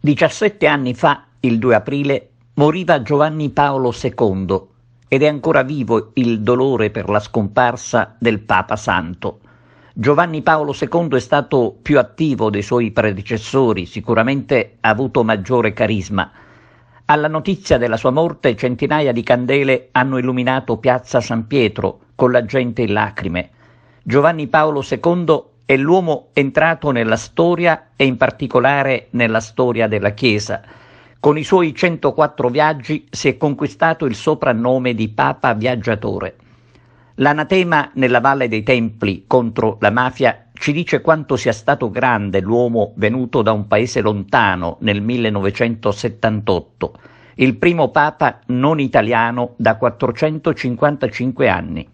17 anni fa, il 2 aprile, moriva Giovanni Paolo II ed è ancora vivo il dolore per la scomparsa del Papa Santo. Giovanni Paolo II è stato più attivo dei suoi predecessori, sicuramente ha avuto maggiore carisma. Alla notizia della sua morte centinaia di candele hanno illuminato piazza San Pietro con la gente in lacrime. Giovanni Paolo II è l'uomo entrato nella storia e in particolare nella storia della Chiesa. Con i suoi 104 viaggi si è conquistato il soprannome di Papa Viaggiatore. L'anatema nella Valle dei Templi contro la mafia ci dice quanto sia stato grande l'uomo venuto da un paese lontano nel 1978, il primo Papa non italiano da 455 anni.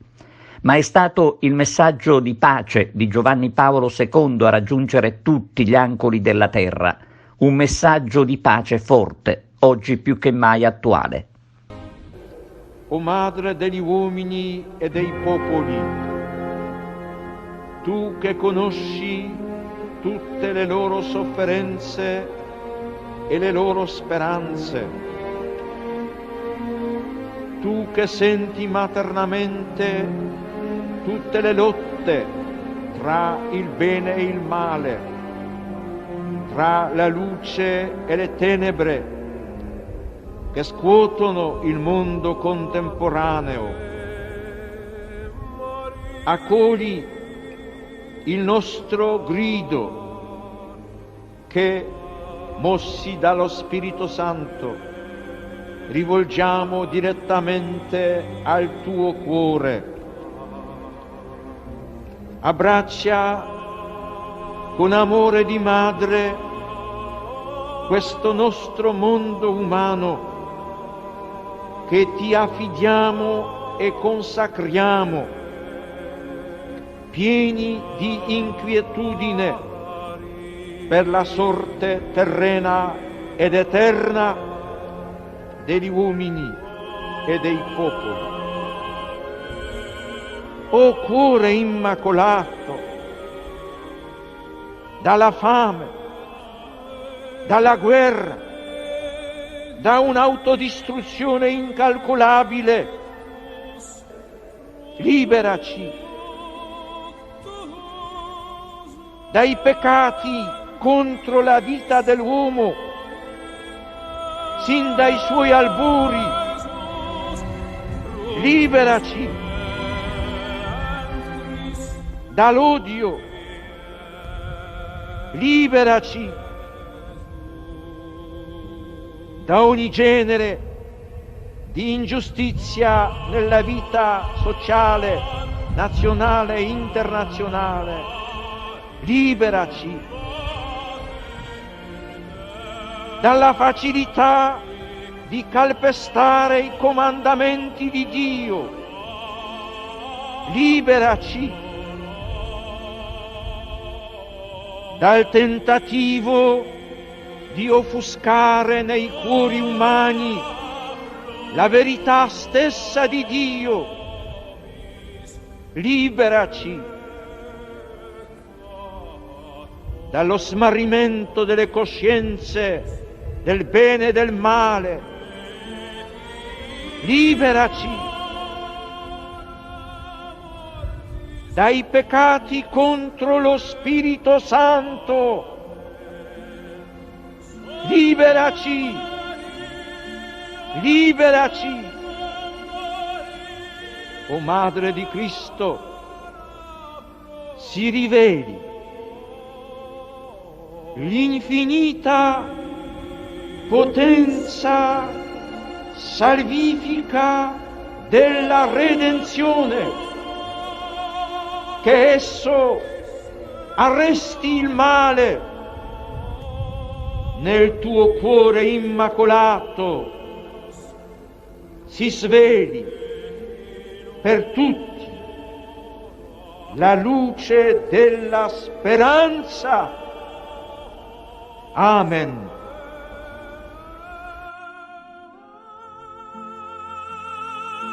Ma è stato il messaggio di pace di Giovanni Paolo II a raggiungere tutti gli angoli della terra, un messaggio di pace forte, oggi più che mai attuale. O Madre degli uomini e dei popoli, tu che conosci tutte le loro sofferenze e le loro speranze, tu che senti maternamente tutte le lotte tra il bene e il male, tra la luce e le tenebre che scuotono il mondo contemporaneo. Accogli il nostro grido che, mossi dallo Spirito Santo, rivolgiamo direttamente al tuo cuore. Abbraccia con amore di madre questo nostro mondo umano che ti affidiamo e consacriamo, pieni di inquietudine per la sorte terrena ed eterna degli uomini e dei popoli. O cuore immacolato, dalla fame, dalla guerra, da un'autodistruzione incalcolabile, liberaci dai peccati contro la vita dell'uomo, sin dai suoi albori, liberaci dall'odio, liberaci da ogni genere di ingiustizia nella vita sociale, nazionale e internazionale, liberaci dalla facilità di calpestare i comandamenti di Dio, liberaci dal tentativo di offuscare nei cuori umani la verità stessa di Dio. Liberaci dallo smarrimento delle coscienze del bene e del male. Liberaci dai peccati contro lo Spirito Santo. Liberaci, liberaci. O Madre di Cristo, si riveli l'infinita potenza salvifica della redenzione, che esso arresti il male nel tuo cuore immacolato, si sveli per tutti la luce della speranza. Amen.